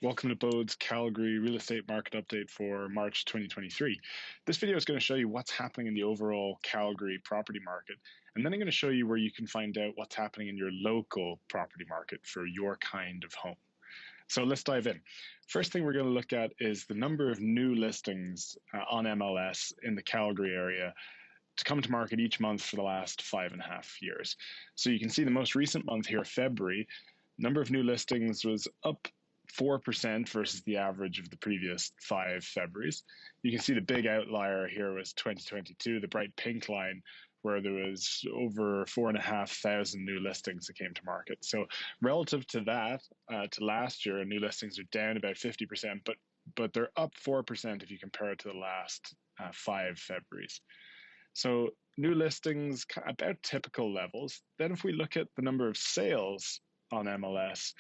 Welcome to Bode's Calgary real estate market update for March 2023. This video is going to show you what's happening in the overall Calgary property market, and then I'm going to show you where you can find out what's happening in your local property market for your kind of home. So let's dive in. First thing we're going to look at is the number of new listings on MLS in the Calgary area to come to market each month for the last 5.5 years. So you can see the most recent month here, February, number of new listings was up 4% versus the average of the previous 5 Februarys. You can see the big outlier here was 2022, the bright pink line, where there was over 4,500 new listings that came to market. So relative to that, to last year, new listings are down about 50%, but they're up 4% if you compare it to the last 5 Februarys. So new listings, about typical levels. Then if we look at the number of sales on MLS,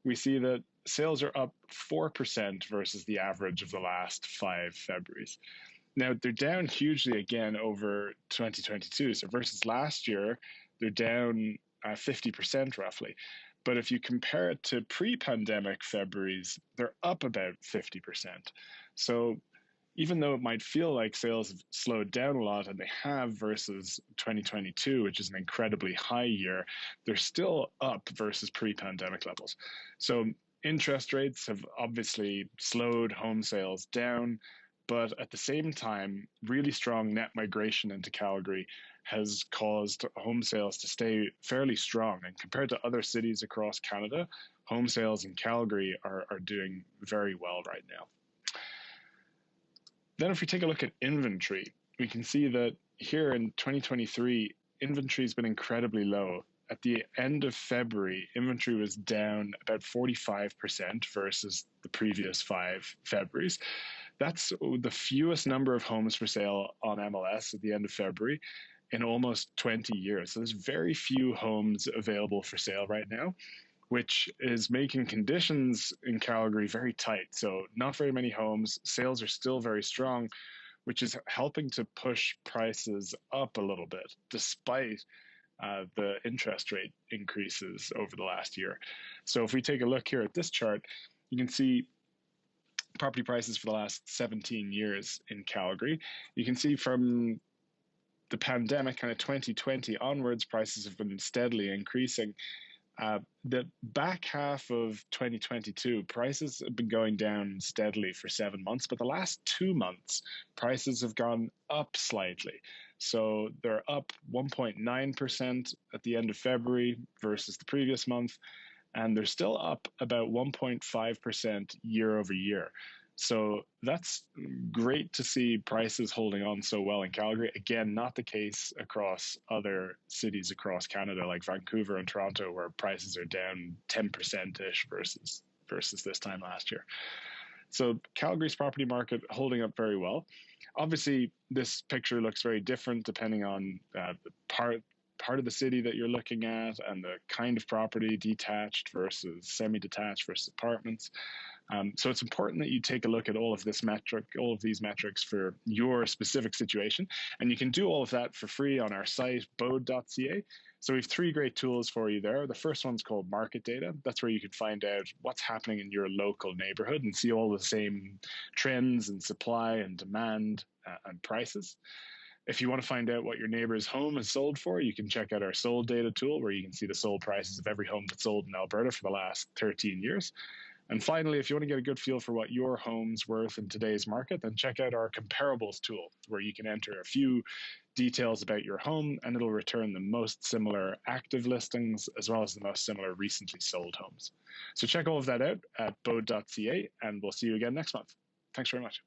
we see that sales are up 4% versus the average of the last 5 Februarys. Now, they're down hugely again over 2022. So versus last year, they're down 50% roughly. But if you compare it to pre-pandemic Februarys, they're up about 50%. So even though it might feel like sales have slowed down a lot, and they have versus 2022, which is an incredibly high year, they're still up versus pre-pandemic levels. So interest rates have obviously slowed home sales down, but at the same time, really strong net migration into Calgary has caused home sales to stay fairly strong. And compared to other cities across Canada, home sales in Calgary are doing very well right now. Then if we take a look at inventory, we can see that here in 2023, inventory has been incredibly low. At the end of February, inventory was down about 45% versus the previous 5 Februarys. That's the fewest number of homes for sale on MLS at the end of February in almost 20 years. So there's very few homes available for sale right now, which is making conditions in Calgary very tight. So not very many homes, sales are still very strong, which is helping to push prices up a little bit, despite the interest rate increases over the last year. So if we take a look here at this chart, you can see property prices for the last 17 years in Calgary. You can see from the pandemic, kind of 2020 onwards, prices have been steadily increasing. The back half of 2022, prices have been going down steadily for 7 months, but the last 2 months, prices have gone up slightly. So they're up 1.9% at the end of February versus the previous month, and they're still up about 1.5% year over year. So that's great to see prices holding on so well in Calgary. Again, not the case across other cities across Canada like Vancouver and Toronto, where prices are down 10%-ish versus this time last year. So Calgary's property market holding up very well. Obviously, this picture looks very different depending on the part of the city that you're looking at and the kind of property, detached versus semi-detached versus apartments. So it's important that you take a look at all of these metrics for your specific situation. And you can do all of that for free on our site, bode.ca. So we have 3 great tools for you there. The first one's called Market Data. That's where you can find out what's happening in your local neighborhood and see all the same trends and supply and demand and prices. If you want to find out what your neighbor's home is sold for, you can check out our sold data tool, where you can see the sold prices of every home that's sold in Alberta for the last 13 years. And finally, if you want to get a good feel for what your home's worth in today's market, then check out our comparables tool, where you can enter a few details about your home, and it'll return the most similar active listings as well as the most similar recently sold homes. So check all of that out at bode.ca, and we'll see you again next month. Thanks very much.